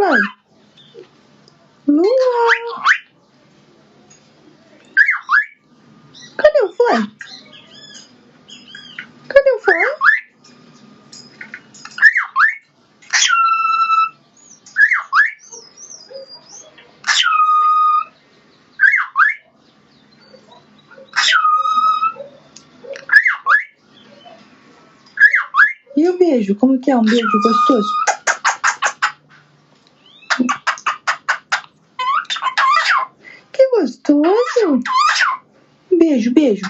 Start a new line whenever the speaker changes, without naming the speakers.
foi? Lua! Cadê o foi? Cadê o foi? E o beijo? Como que é um beijo gostoso? Que gostoso! Beijo, beijo.